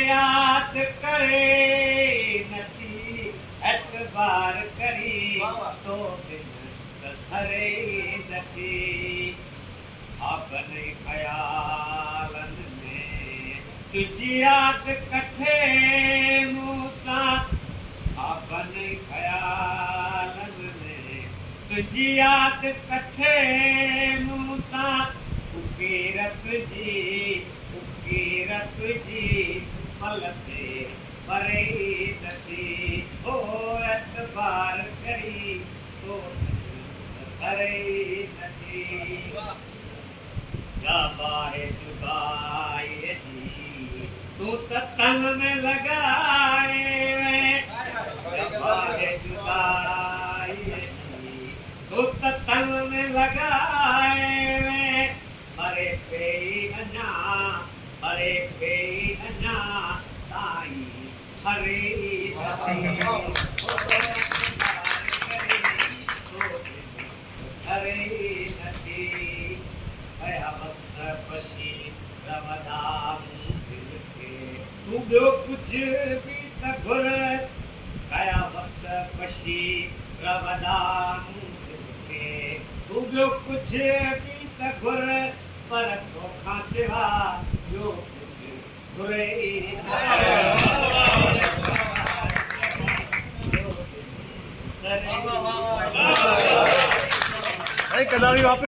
याद करे नथी एतबार करी तो बिन सरे नथी आपन ख्यालन में तुझी याद कठे मूसा आपन ख्यालन में तुझी याद कठे मूसा उकीरत जी मलते परे नथी ओ एतबार करी तो सरे नथी जाबाए जुदाई जी तू तन में लगाए जाबाए जुदाई जी तू तन में लगाए मरे पे अना अरे पे अना ताई हरे हरे नथी भया बस पशी रमदान दिल के तू ॿियो कुझु बि त घुर कया बस पशी रमदान दिल के तू ॿियो कुझु बि त घुर पर तोखां सिवा ॿियो कुझु घुरे कदावी वापस